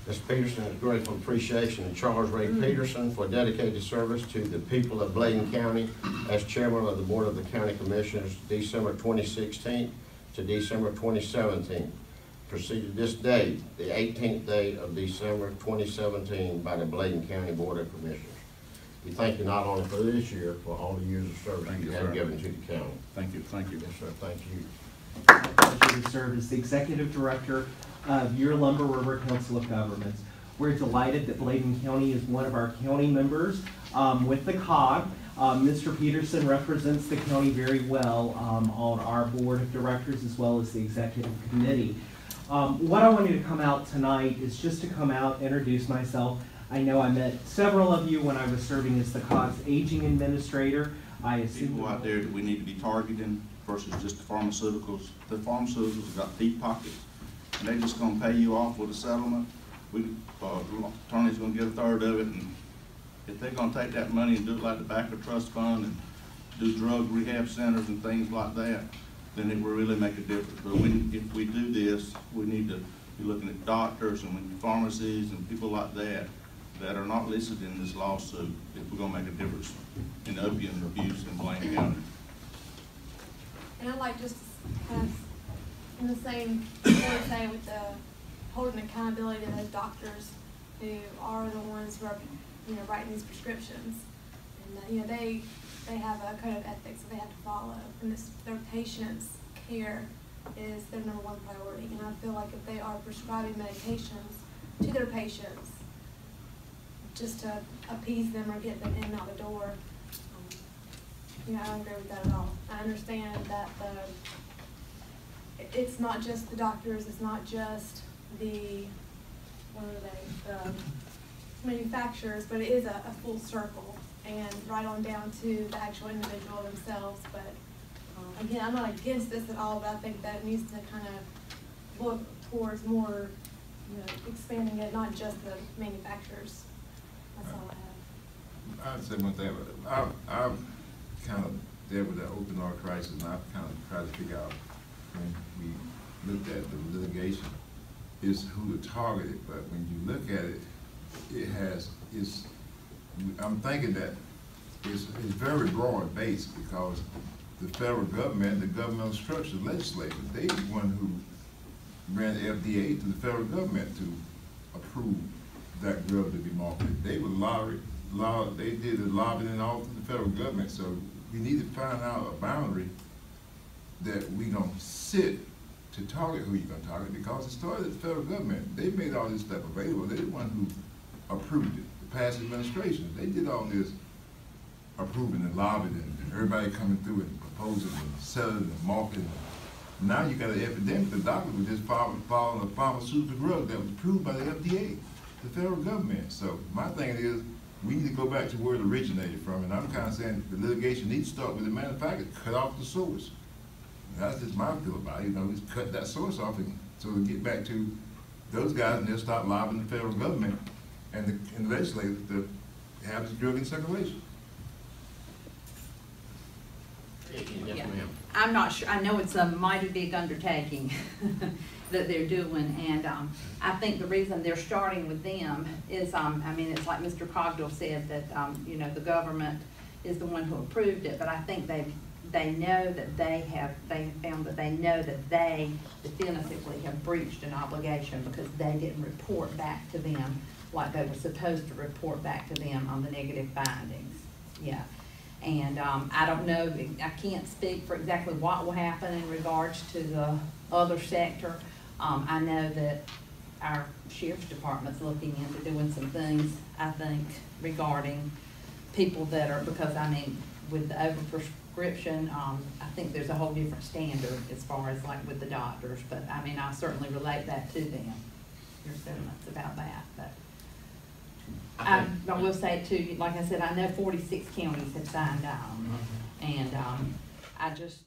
Ms. Peterson has grateful appreciation to Charles Ray Peterson for dedicated service to the people of Bladen County as chairman of the Board of the County Commissioners, December 2016 to December 2017. Proceeded this day, the 18th day of December 2017, by the Bladen County Board of Commissioners. We thank you not only for this year, for all the years of service you have given to the county. Thank you. Thank you. Yes, sir. Thank you. Pleasure to serve as the Executive Director of your Lumber River Council of Governments. We're delighted that Bladen County is one of our county members with the COG. Mr. Peterson represents the county very well on our Board of Directors as well as the Executive Committee. What I wanted to come out tonight is just to come out, introduce myself. I know I met several of you when I was serving as the COG's Aging Administrator. I assume people out there that we need to be targeting versus just the pharmaceuticals. The pharmaceuticals have got deep pockets, and they're just going to pay you off with a settlement. Attorney's going to get a third of it, and if they're going to take that money and do it like the Backer Trust Fund and do drug rehab centers and things like that, then it will really make a difference. But if we do this, we need to be looking at doctors and pharmacies and people like that that are not listed in this lawsuit if we're going to make a difference in opium abuse in Bladen County. And I'd like just to kind of, in the same way, say with the holding accountability to those doctors who are the ones who are, writing these prescriptions, and they have a code of ethics that they have to follow, and their patients' care is their #1 priority. And I feel like if they are prescribing medications to their patients just to appease them or get them in and out the door, I don't agree with that at all. I understand that it's not just the doctors, it's not just the manufacturers, but it is a full circle, and right on down to the actual individual themselves. But again, I'm not against this at all, but I think that it needs to kind of look towards more, expanding it, not just the manufacturers. That's all I have. I'd say one thing. I've kind of dealt with the opioid crisis, and I've kind of tried to figure out, when we looked at the litigation, is who to target it. But when you look at it, I'm thinking that it's very broad based, because the federal government, the governmental structure, legislature, they the one who ran the FDA to the federal government to approve that drug to be marketed. They were they did the lobbying all through the federal government. So we need to find out a boundary that we don't sit to target who you're going to target, because it started at the federal government. They made all this stuff available. They're the one who approved it. The past administration, they did all this approving and lobbying, and everybody coming through and proposing and selling and marketing. Now you got an epidemic. The doctors were just following a pharmaceutical drug that was approved by the FDA, the federal government. So my thing is, we need to go back to where it originated from, and I'm kind of saying the litigation needs to start with the manufacturer, cut off the source. That's just my feel about it. Just cut that source off, and so we get back to those guys, and they'll stop lobbying the federal government and the legislators to have this drug in circulation. Yes, ma'am. I'm not sure. I know it's a mighty big undertaking that they're doing, and I think the reason they're starting with them is, it's like Mr. Cogdill said, that the government is the one who approved it, but I think they know that they found that they know that they definitively have breached an obligation, because they didn't report back to them like they were supposed to report back to them on the negative findings. Yeah. And I don't know, I can't speak for exactly what will happen in regards to the other sector. I know that our sheriff's department's looking into doing some things, I think, regarding people that are, because with the overprescription, I think there's a whole different standard as far as like with the doctors. But I certainly relate that to them, your sentiments about that. But I will say too, like I said, I know 46 counties have signed on, and I just